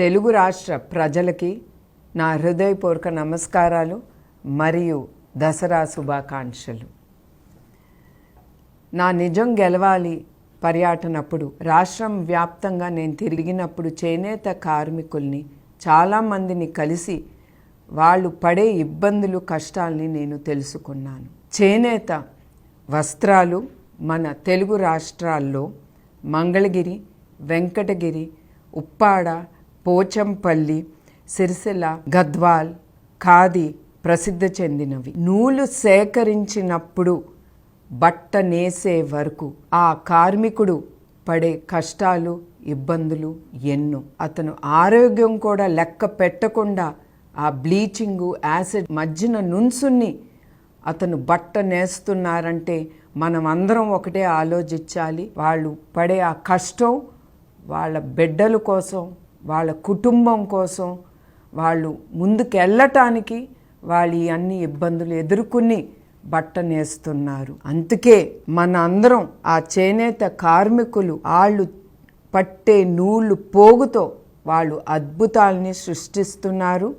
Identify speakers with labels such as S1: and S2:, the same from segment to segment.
S1: తెలుగు రాష్ట్ర ప్రజలకి నా హృదయపూర్వక నమస్కారాలు మరియు దసరా శుభాకాంక్షలు. నా నిజం గెలవాలి పర్యటనప్పుడు రాష్ట్రం వ్యాప్తంగా నేను తిరిగినప్పుడు చేనేత కార్మికుల్ని చాలామందిని కలిసి వాళ్ళు పడే ఇబ్బందులు కష్టాలని నేను తెలుసుకున్నాను. చేనేత వస్త్రాలు మన తెలుగు రాష్ట్రాల్లో మంగళగిరి, వెంకటగిరి, ఉప్పాడ, పోచంపల్లి, సిరిసిల్ల, గద్వాల్, ఖాదీ ప్రసిద్ధి చెందినవి. నూలు సేకరించినప్పుడు బట్ట నేసే వరకు ఆ కార్మికుడు పడే కష్టాలు, ఇబ్బందులు ఎన్నో. అతను ఆరోగ్యం కూడా లెక్క పెట్టకుండా ఆ బ్లీచింగు, యాసిడ్ మధ్యన నుంచుని అతను బట్ట నేస్తున్నారంటే మనం అందరం ఒకటే ఆలోచించాలి. వాళ్ళు పడే ఆ కష్టం వాళ్ళ బిడ్డల కోసం, వాళ్ళ కుటుంబం కోసం, వాళ్ళు ముందుకు వెళ్ళటానికి వాళ్ళు ఈ అన్ని ఇబ్బందులు ఎదుర్కొని బట్ట నేస్తున్నారు. అందుకే మన అందరం ఆ చేనేత కార్మికులు వాళ్ళు పట్టే నూలు పోగుతో వాళ్ళు అద్భుతాలని సృష్టిస్తున్నారు.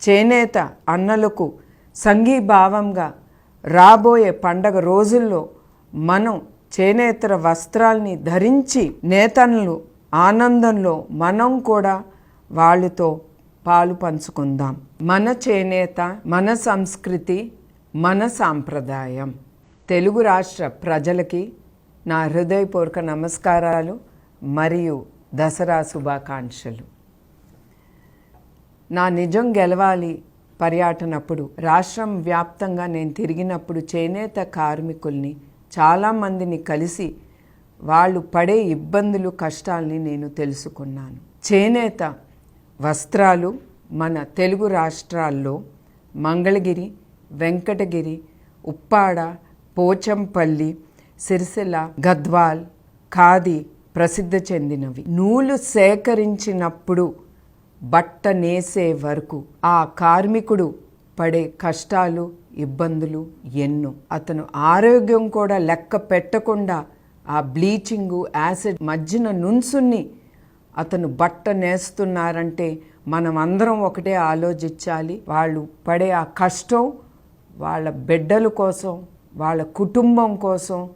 S1: చేనేత అన్నలకు సంఘీభావంగా రాబోయే పండగ రోజుల్లో మనం చేనేతర వస్త్రాల్ని ధరించి నేతన్నలు ఆనందంలో మనం కూడా వాళ్ళతో పాలు పంచుకుందాం. మన చేనేత, మన సంస్కృతి, మన సాంప్రదాయం. తెలుగు రాష్ట్ర ప్రజలకి నా హృదయపూర్వక నమస్కారాలు మరియు దసరా శుభాకాంక్షలు. నా నిజం గెలవాలి పర్యటనప్పుడు రాష్ట్రం వ్యాప్తంగా నేను తిరిగినప్పుడు చేనేత కార్మికుల్ని చాలామందిని కలిసి వాళ్ళు పడే ఇబ్బందులు కష్టాలని నేను తెలుసుకున్నాను. చేనేత వస్త్రాలు మన తెలుగు రాష్ట్రాల్లో మంగళగిరి, వెంకటగిరి, ఉప్పాడ, పోచంపల్లి, సిరిసిల్ల, గద్వాల్, ఖాదీ ప్రసిద్ధి చెందినవి. నూలు సేకరించినప్పుడు బట్ట నేసే వరకు ఆ కార్మికుడు పడే కష్టాలు, ఇబ్బందులు ఎన్నో. అతను ఆరోగ్యం కూడా లెక్క పెట్టకుండా ఆ బ్లీచింగు, యాసిడ్ మధ్యన నుంచుని అతను బట్ట నేస్తున్నారంటే మనం అందరం ఒకటే ఆలోచించాలి. వాళ్ళు పడే ఆ కష్టం వాళ్ళ బిడ్డల కోసం, వాళ్ళ కుటుంబం కోసం,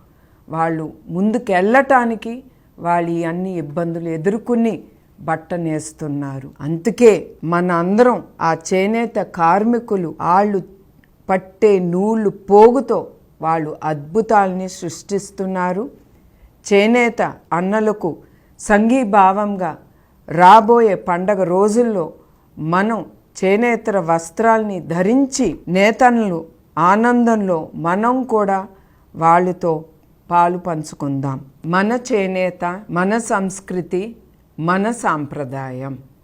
S1: వాళ్ళు ముందుకు వెళ్ళటానికి వాళ్ళు ఈ అన్ని ఇబ్బందులు ఎదుర్కొని బట్ట నేస్తున్నారు. అందుకే మన అందరం ఆ చేనేత కార్మికులు వాళ్ళు పట్టే నూలు పోగుతో వాళ్ళు అద్భుతాలని సృష్టిస్తున్నారు. చేనేత అన్నలకు సంఘీభావంగా రాబోయే పండగ రోజుల్లో మనం చేనేతర వస్త్రాల్ని ధరించి నేతన్నలు ఆనందంలో మనం కూడా వాళ్ళతో పాలు పంచుకుందాం. మన చేనేత, మన సంస్కృతి, మన సాంప్రదాయం.